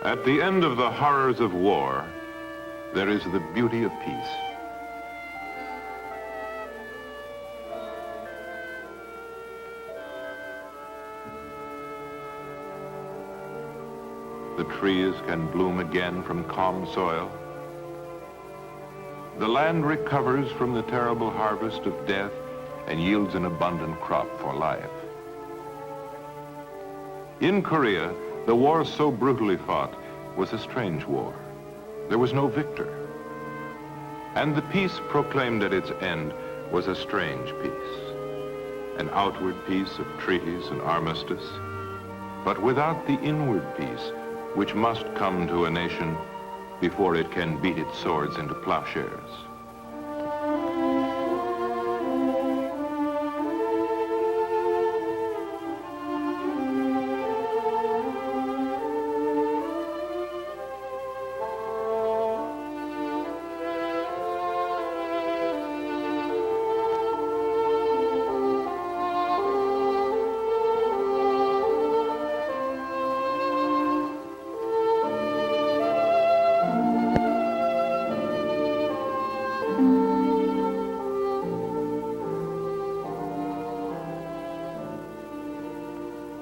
At the end of the horrors of war, there is the beauty of peace. The trees can bloom again from calm soil. The land recovers from the terrible harvest of death and yields an abundant crop for life. In Korea, the war so brutally fought was a strange war. There was no victor. And the peace proclaimed at its end was a strange peace. An outward peace of treaties and armistice, but without the inward peace which must come to a nation before it can beat its swords into plowshares.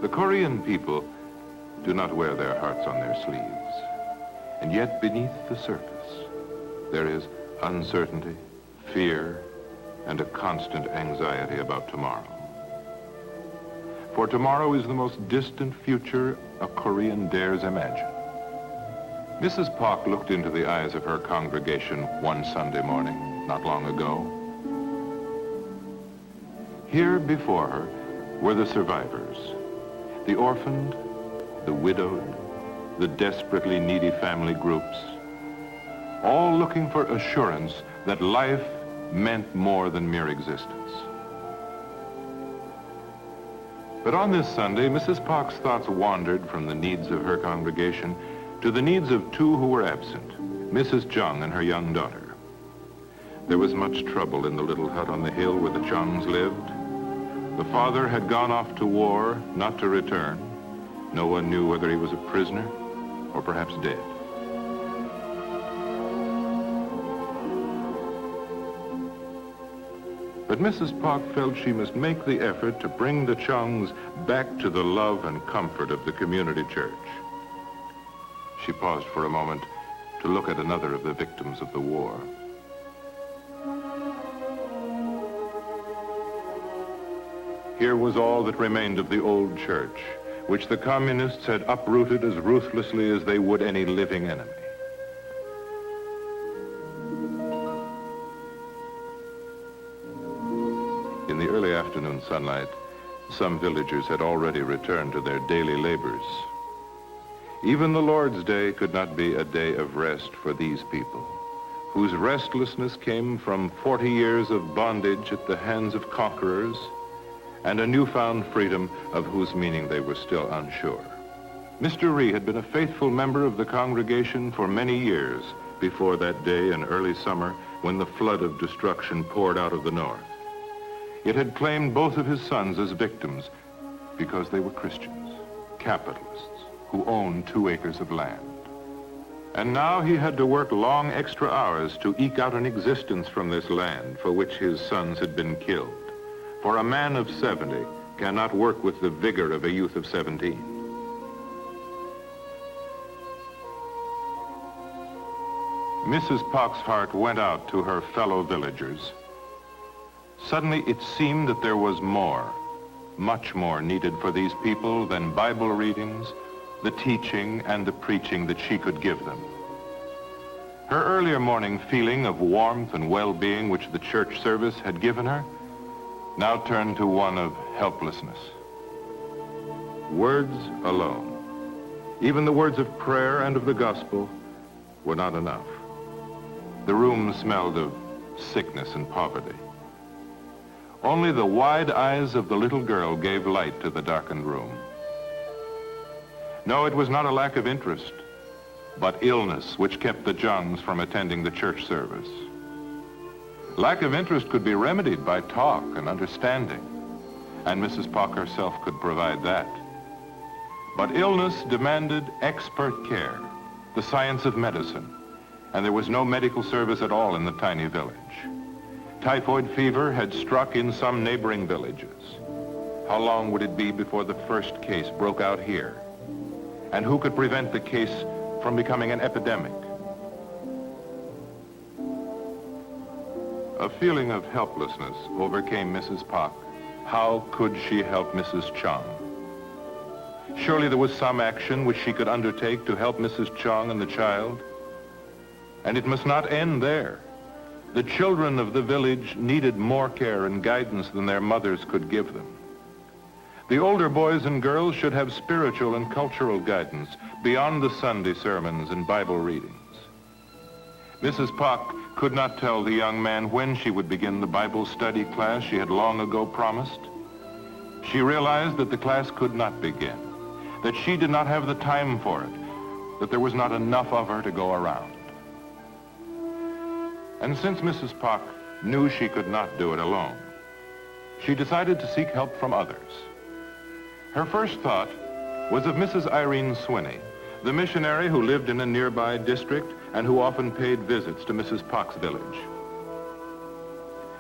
The Korean people do not wear their hearts on their sleeves. And yet beneath the surface, there is uncertainty, fear, and a constant anxiety about tomorrow. For tomorrow is the most distant future a Korean dares imagine. Mrs. Park looked into the eyes of her congregation one Sunday morning, not long ago. Here before her were the survivors, the orphaned, the widowed, the desperately needy family groups, all looking for assurance that life meant more than mere existence. But on this Sunday, Mrs. Park's thoughts wandered from the needs of her congregation to the needs of two who were absent, Mrs. Chung and her young daughter. There was much trouble in the little hut on the hill where the Chungs lived. The father had gone off to war, not to return. No one knew whether he was a prisoner or perhaps dead. But Mrs. Park felt she must make the effort to bring the Chungs back to the love and comfort of the community church. She paused for a moment to look at another of the victims of the war. Here was all that remained of the old church, which the communists had uprooted as ruthlessly as they would any living enemy. In the early afternoon sunlight, some villagers had already returned to their daily labors. Even the Lord's Day could not be a day of rest for these people, whose restlessness came from 40 years of bondage at the hands of conquerors and a newfound freedom of whose meaning they were still unsure. Mr. Rhee had been a faithful member of the congregation for many years before that day in early summer when the flood of destruction poured out of the north. It had claimed both of his sons as victims because they were Christians, capitalists, who owned 2 acres of land. And now he had to work long extra hours to eke out an existence from this land for which his sons had been killed. For a man of 70 cannot work with the vigor of a youth of 17. Mrs. Park's heart went out to her fellow villagers. Suddenly it seemed that there was more, much more needed for these people than Bible readings, the teaching and the preaching that she could give them. Her earlier morning feeling of warmth and well-being which the church service had given her now turned to one of helplessness. Words alone, even the words of prayer and of the gospel, were not enough. The room smelled of sickness and poverty. Only the wide eyes of the little girl gave light to the darkened room. No, it was not a lack of interest, but illness which kept the Jungs from attending the church service. Lack of interest could be remedied by talk and understanding, and Mrs. Park herself could provide that. But illness demanded expert care, the science of medicine, and there was no medical service at all in the tiny village. Typhoid fever had struck in some neighboring villages. How long would it be before the first case broke out here? And who could prevent the case from becoming an epidemic? A feeling of helplessness overcame Mrs. Pak. How could she help Mrs. Chung? Surely there was some action which she could undertake to help Mrs. Chung and the child. And it must not end there. The children of the village needed more care and guidance than their mothers could give them. The older boys and girls should have spiritual and cultural guidance beyond the Sunday sermons and Bible readings. Mrs. Pak could not tell the young man when she would begin the Bible study class she had long ago promised. She realized that the class could not begin, that she did not have the time for it, that there was not enough of her to go around. And since Mrs. Pak knew she could not do it alone, she decided to seek help from others. Her first thought was of Mrs. Irene Swinney, the missionary who lived in a nearby district and who often paid visits to Mrs. Pak's village.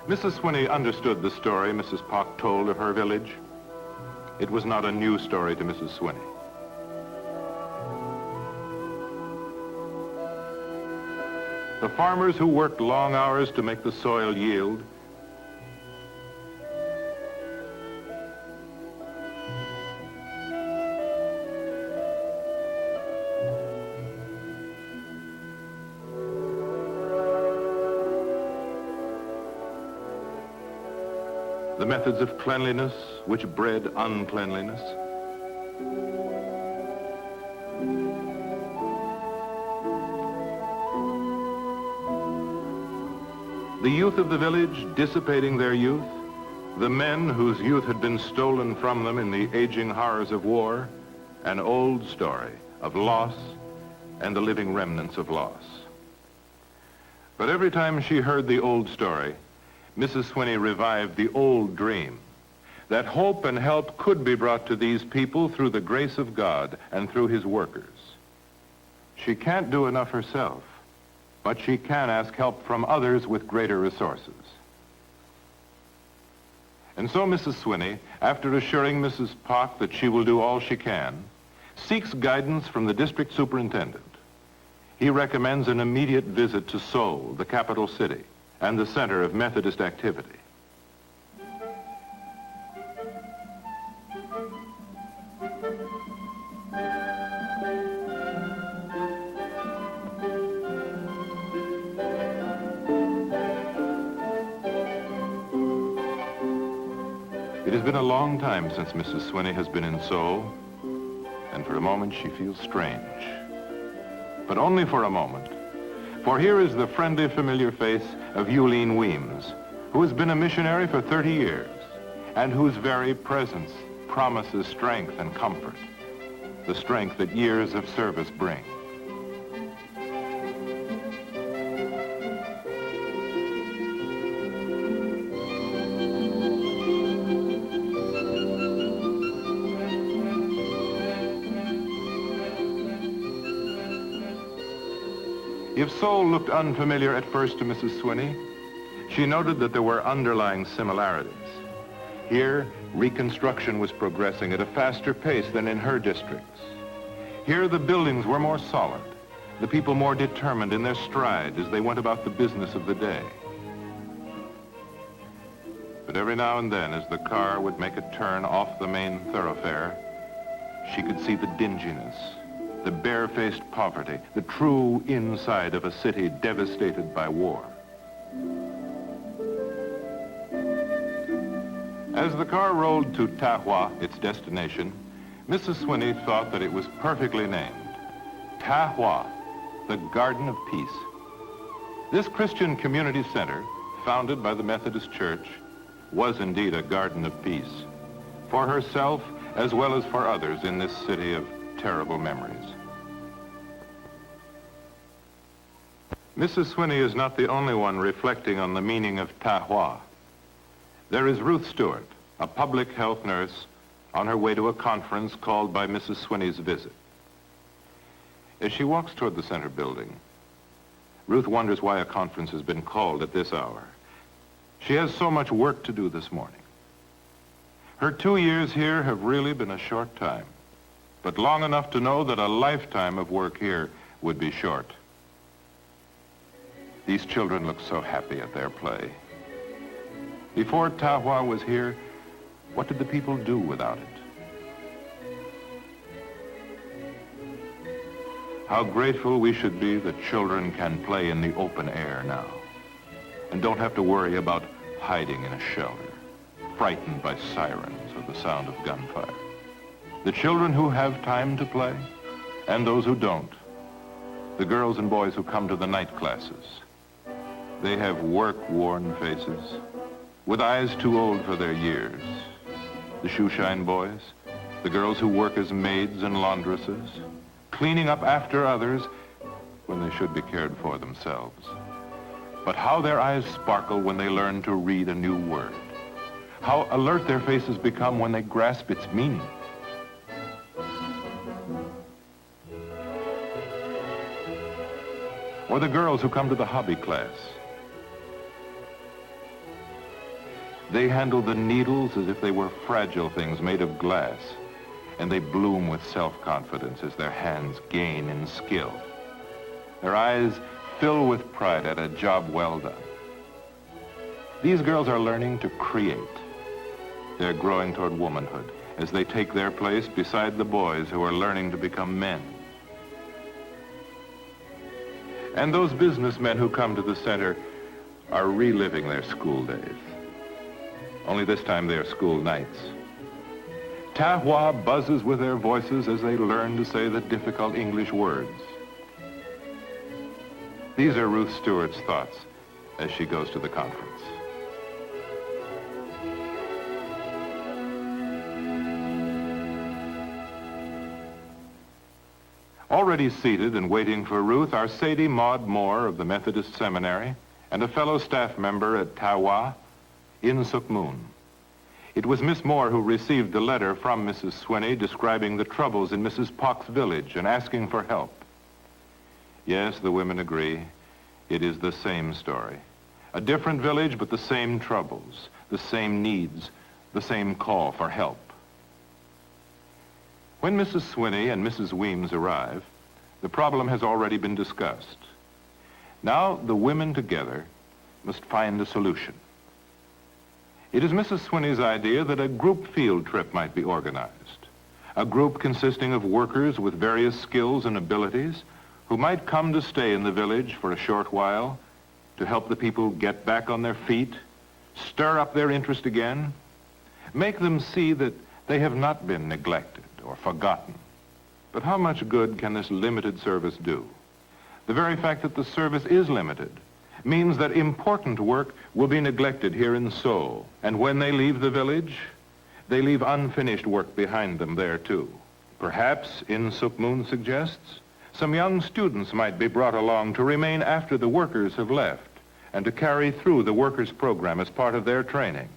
Mrs. Swinney understood the story Mrs. Pak told of her village. It was not a new story to Mrs. Swinney. The farmers who worked long hours to make the soil yield, the methods of cleanliness which bred uncleanliness. The youth of the village dissipating their youth, the men whose youth had been stolen from them in the aging horrors of war, an old story of loss and the living remnants of loss. But every time she heard the old story, Mrs. Swinney revived the old dream that hope and help could be brought to these people through the grace of God and through his workers. She can't do enough herself, but she can ask help from others with greater resources. And so Mrs. Swinney, after assuring Mrs. Pak that she will do all she can, seeks guidance from the district superintendent. He recommends an immediate visit to Seoul, the capital city, and the center of Methodist activity. It has been a long time since Mrs. Swinney has been in Seoul, and for a moment she feels strange. But only for a moment. For here is the friendly, familiar face of Yulene Weems, who has been a missionary for 30 years, and whose very presence promises strength and comfort, the strength that years of service bring. If Seoul looked unfamiliar at first to Mrs. Swinney, she noted that there were underlying similarities. Here, reconstruction was progressing at a faster pace than in her districts. Here, the buildings were more solid, the people more determined in their stride as they went about the business of the day. But every now and then, as the car would make a turn off the main thoroughfare, she could see the dinginess, the bare-faced poverty, the true inside of a city devastated by war. As the car rolled to Ta Hua, its destination, Mrs. Swinney thought that it was perfectly named. Ta Hua, the Garden of Peace. This Christian community center, founded by the Methodist Church, was indeed a garden of peace, for herself as well as for others in this city of terrible memories. Mrs. Swinney is not the only one reflecting on the meaning of Ta Hua. There is Ruth Stewart, a public health nurse on her way to a conference called by Mrs. Swinney's visit. As she walks toward the center building, Ruth wonders why a conference has been called at this hour. She has so much work to do this morning. Her 2 years here have really been a short time, but long enough to know that a lifetime of work here would be short. These children look so happy at their play. Before Tahwa was here, what did the people do without it? How grateful we should be that children can play in the open air now and don't have to worry about hiding in a shelter, frightened by sirens or the sound of gunfire. The children who have time to play and those who don't, the girls and boys who come to the night classes, they have work-worn faces with eyes too old for their years. The shoeshine boys, the girls who work as maids and laundresses, cleaning up after others when they should be cared for themselves. But how their eyes sparkle when they learn to read a new word. How alert their faces become when they grasp its meaning. Or the girls who come to the hobby class. They handle the needles as if they were fragile things made of glass, and they bloom with self-confidence as their hands gain in skill. Their eyes fill with pride at a job well done. These girls are learning to create. They're growing toward womanhood as they take their place beside the boys who are learning to become men. And those businessmen who come to the center are reliving their school days. Only this time they are school nights. Tahwa buzzes with their voices as they learn to say the difficult English words. These are Ruth Stewart's thoughts as she goes to the conference. Already seated and waiting for Ruth are Sadie Maud Moore of the Methodist Seminary and a fellow staff member at Tahwa, In Suk Moon. It was Miss Moore who received the letter from Mrs. Swinney describing the troubles in Mrs. Pock's village and asking for help. Yes, the women agree. It is the same story. A different village, but the same troubles, the same needs, the same call for help. When Mrs. Swinney and Mrs. Weems arrive, the problem has already been discussed. Now the women together must find a solution. It is Mrs. Swinney's idea that a group field trip might be organized. A group consisting of workers with various skills and abilities who might come to stay in the village for a short while to help the people get back on their feet, stir up their interest again, make them see that they have not been neglected or forgotten. But how much good can this limited service do? The very fact that the service is limited means that important work will be neglected here in Seoul. And when they leave the village, they leave unfinished work behind them there too. Perhaps, In Suk Moon suggests, some young students might be brought along to remain after the workers have left and to carry through the workers' program as part of their training.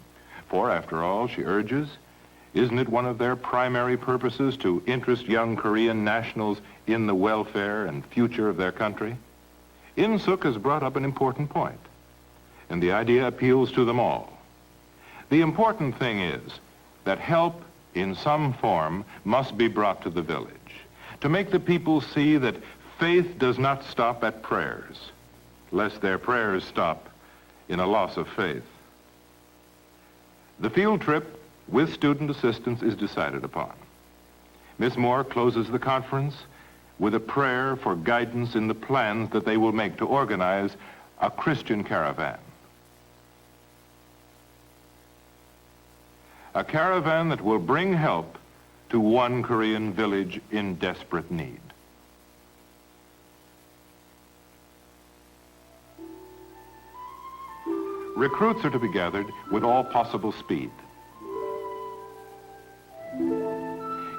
For, after all, she urges, isn't it one of their primary purposes to interest young Korean nationals in the welfare and future of their country? In Suk has brought up an important point, and the idea appeals to them all. The important thing is that help in some form must be brought to the village, to make the people see that faith does not stop at prayers, lest their prayers stop in a loss of faith. The field trip with student assistance is decided upon. Miss Moore closes the conference with a prayer for guidance in the plans that they will make to organize a Christian caravan. A caravan that will bring help to one Korean village in desperate need. Recruits are to be gathered with all possible speed.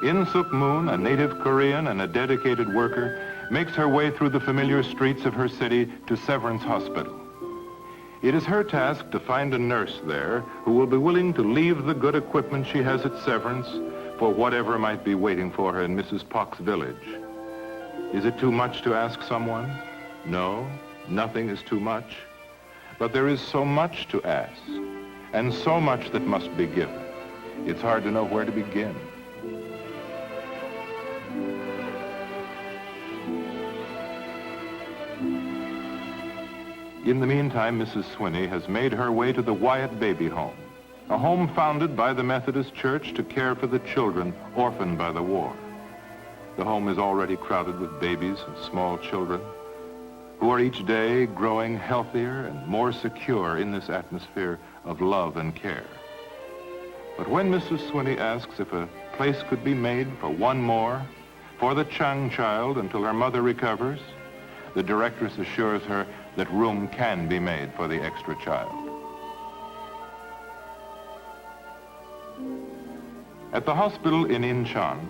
In Suk Moon, a native Korean and a dedicated worker, makes her way through the familiar streets of her city to Severance Hospital. It is her task to find a nurse there who will be willing to leave the good equipment she has at Severance for whatever might be waiting for her in Mrs. Pock's village. Is it too much to ask someone? No, nothing is too much. But there is so much to ask, and so much that must be given. It's hard to know where to begin. In the meantime, Mrs. Swinney has made her way to the Wyatt Baby Home, a home founded by the Methodist Church to care for the children orphaned by the war. The home is already crowded with babies and small children who are each day growing healthier and more secure in this atmosphere of love and care. But when Mrs. Swinney asks if a place could be made for one more, for the Chung child until her mother recovers, the directress assures her that room can be made for the extra child. At the hospital in Incheon,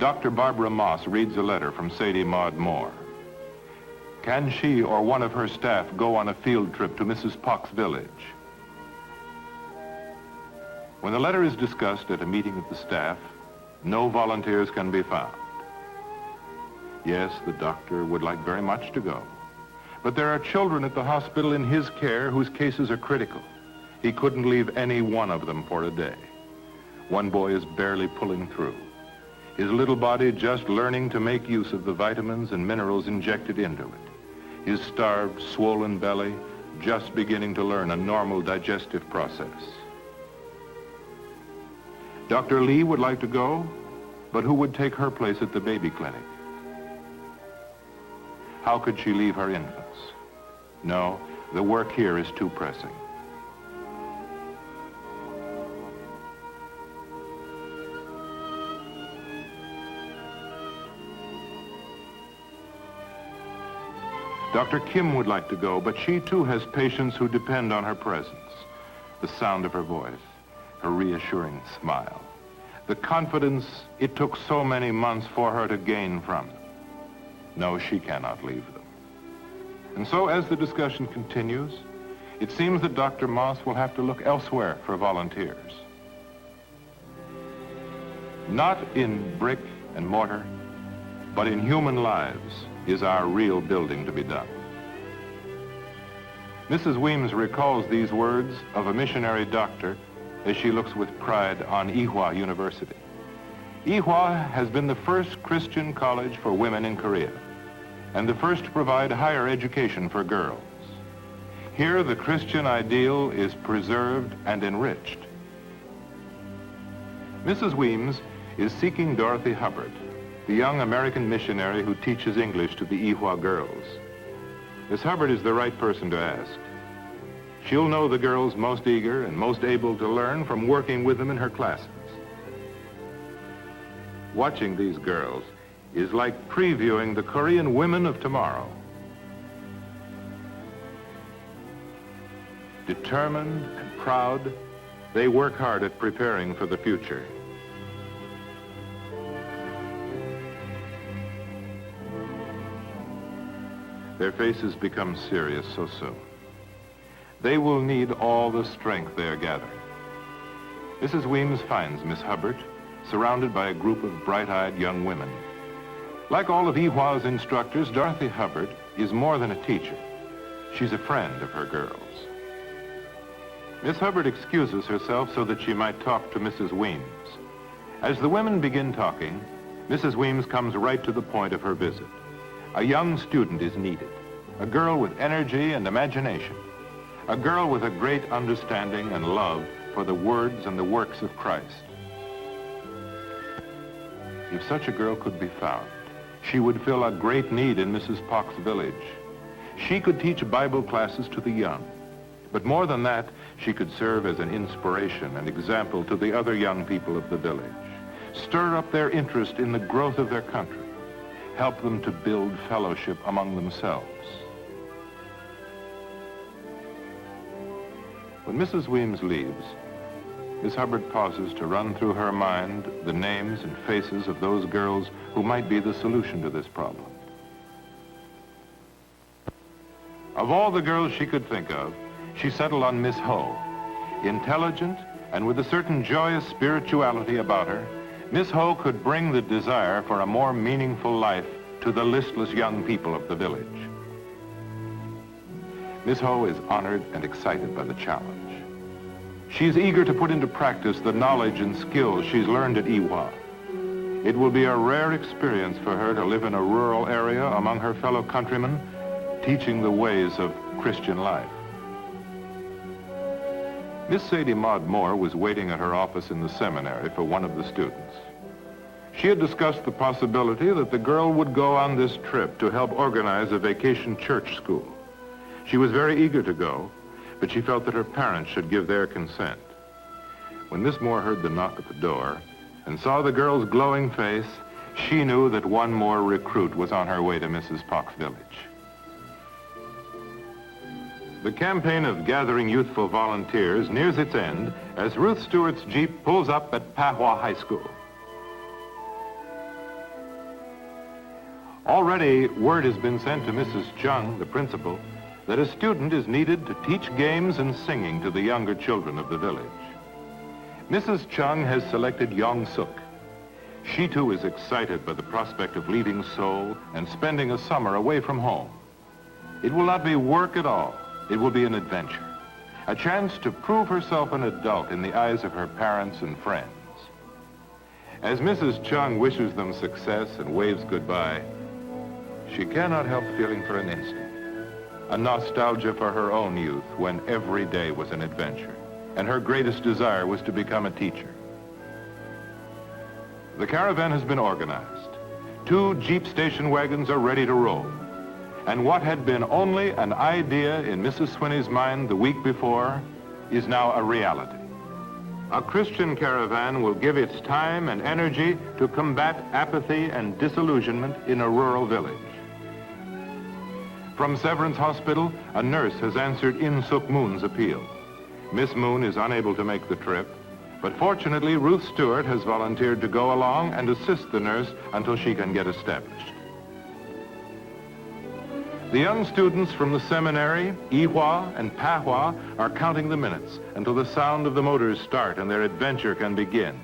Dr. Barbara Moss reads a letter from Sadie Maud Moore. Can she or one of her staff go on a field trip to Mrs. Pock's village? When the letter is discussed at a meeting of the staff, no volunteers can be found. Yes, the doctor would like very much to go, but there are children at the hospital in his care whose cases are critical. He couldn't leave any one of them for a day. One boy is barely pulling through, his little body just learning to make use of the vitamins and minerals injected into it. His starved, swollen belly just beginning to learn a normal digestive process. Dr. Lee would like to go, but who would take her place at the baby clinic? How could she leave her infants? No, the work here is too pressing. Dr. Kim would like to go, but she too has patients who depend on her presence, the sound of her voice, her reassuring smile, the confidence it took so many months for her to gain from them. No, she cannot leave them. And so as the discussion continues, it seems that Dr. Moss will have to look elsewhere for volunteers. Not in brick and mortar, but in human lives is our real building to be done. Mrs. Weems recalls these words of a missionary doctor as she looks with pride on Ewha University. Ewha has been the first Christian college for women in Korea and the first to provide higher education for girls. Here, the Christian ideal is preserved and enriched. Mrs. Weems is seeking Dorothy Hubbard, the young American missionary who teaches English to the Ewha girls. Miss Hubbard is the right person to ask. She'll know the girls most eager and most able to learn from working with them in her classes. Watching these girls is like previewing the Korean women of tomorrow. Determined and proud, they work hard at preparing for the future. Their faces become serious so soon. They will need all the strength they are gathering. Mrs. Weems finds Miss Hubbard surrounded by a group of bright-eyed young women. Like all of Ewha's instructors, Dorothy Hubbard is more than a teacher. She's a friend of her girls. Miss Hubbard excuses herself so that she might talk to Mrs. Weems. As the women begin talking, Mrs. Weems comes right to the point of her visit. A young student is needed, a girl with energy and imagination, a girl with a great understanding and love for the words and the works of Christ. If such a girl could be found, she would fill a great need in Mrs. Pock's village. She could teach Bible classes to the young, but more than that, she could serve as an inspiration and example to the other young people of the village, stir up their interest in the growth of their country, help them to build fellowship among themselves. When Mrs. Weems leaves, Miss Hubbard pauses to run through her mind the names and faces of those girls who might be the solution to this problem. Of all the girls she could think of, she settled on Miss Ho. Intelligent and with a certain joyous spirituality about her, Miss Ho could bring the desire for a more meaningful life to the listless young people of the village. Miss Ho is honored and excited by the challenge. She's eager to put into practice the knowledge and skills she's learned at Iwa. It will be a rare experience for her to live in a rural area among her fellow countrymen, teaching the ways of Christian life. Miss Sadie Maud Moore was waiting at her office in the seminary for one of the students. She had discussed the possibility that the girl would go on this trip to help organize a vacation church school. She was very eager to go, but she felt that her parents should give their consent. When Miss Moore heard the knock at the door and saw the girl's glowing face, she knew that one more recruit was on her way to Mrs. Pock's village. The campaign of gathering youthful volunteers nears its end as Ruth Stewart's Jeep pulls up at Pahwa High School. Already, word has been sent to Mrs. Chung, the principal, that a student is needed to teach games and singing to the younger children of the village. Mrs. Chung has selected Yong Suk. She too is excited by the prospect of leaving Seoul and spending a summer away from home. It will not be work at all. It will be an adventure, a chance to prove herself an adult in the eyes of her parents and friends. As Mrs. Chung wishes them success and waves goodbye, she cannot help feeling for an instant a nostalgia for her own youth when every day was an adventure, and her greatest desire was to become a teacher. The caravan has been organized. 2 Jeep station wagons are ready to roll. And what had been only an idea in Mrs. Swinney's mind the week before is now a reality. A Christian caravan will give its time and energy to combat apathy and disillusionment in a rural village. From Severance Hospital, a nurse has answered In Suk Moon's appeal. Miss Moon is unable to make the trip, but fortunately Ruth Stewart has volunteered to go along and assist the nurse until she can get established. The young students from the seminary, Iwa and Pahwa, are counting the minutes until the sound of the motors start and their adventure can begin.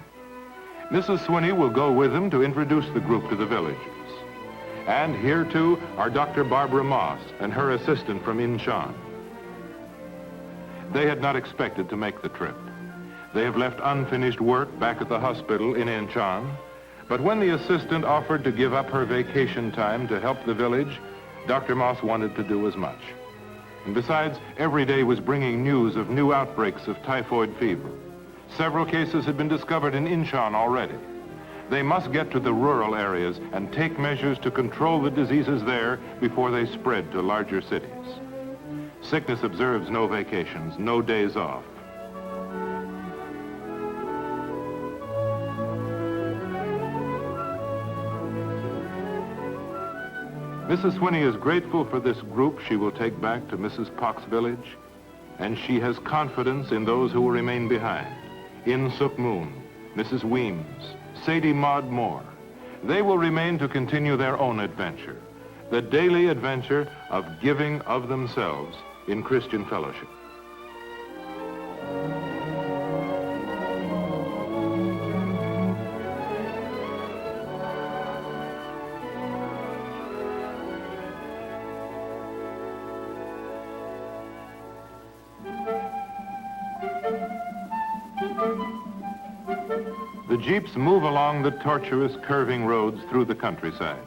Mrs. Swinney will go with them to introduce the group to the villagers. And here too are Dr. Barbara Moss and her assistant from Incheon. They had not expected to make the trip. They have left unfinished work back at the hospital in Incheon, but when the assistant offered to give up her vacation time to help the village, Dr. Moss wanted to do as much. And besides, every day was bringing news of new outbreaks of typhoid fever. Several cases had been discovered in Incheon already. They must get to the rural areas and take measures to control the diseases there before they spread to larger cities. Sickness observes no vacations, no days off. Mrs. Swinney is grateful for this group she will take back to Mrs. Pock's village, and she has confidence in those who will remain behind. In Suk Moon, Mrs. Weems, Sadie Maud Moore. They will remain to continue their own adventure, the daily adventure of giving of themselves in Christian fellowship. The jeeps move along the tortuous, curving roads through the countryside.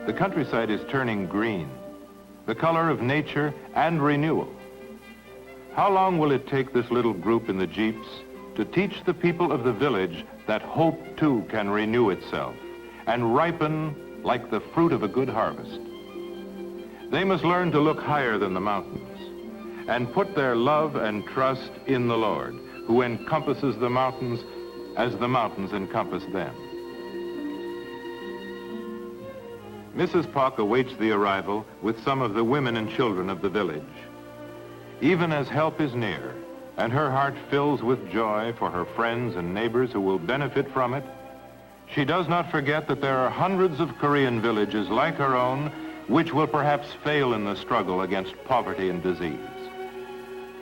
The countryside is turning green, the color of nature and renewal. How long will it take this little group in the jeeps to teach the people of the village that hope too can renew itself and ripen like the fruit of a good harvest? They must learn to look higher than the mountains and put their love and trust in the Lord, who encompasses the mountains as the mountains encompass them. Mrs. Pock awaits the arrival with some of the women and children of the village. Even as help is near, and her heart fills with joy for her friends and neighbors who will benefit from it, she does not forget that there are hundreds of Korean villages like her own which will perhaps fail in the struggle against poverty and disease.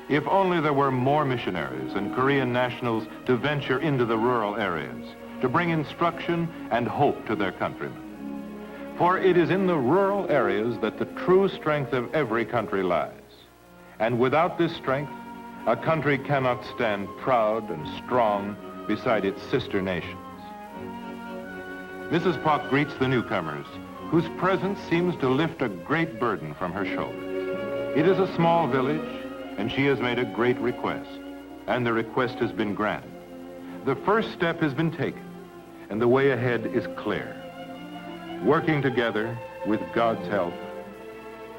If only there were more missionaries and Korean nationals to venture into the rural areas, to bring instruction and hope to their countrymen. For it is in the rural areas that the true strength of every country lies. And without this strength, a country cannot stand proud and strong beside its sister nations. Mrs. Pak greets the newcomers, whose presence seems to lift a great burden from her shoulders. It is a small village, and she has made a great request, and the request has been granted. The first step has been taken, and the way ahead is clear. Working together with God's help,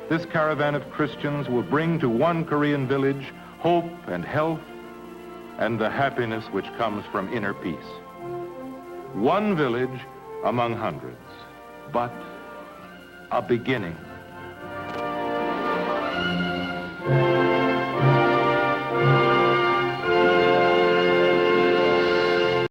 this caravan of Christians will bring to one Korean village hope and health and the happiness which comes from inner peace. One village among hundreds, but a beginning.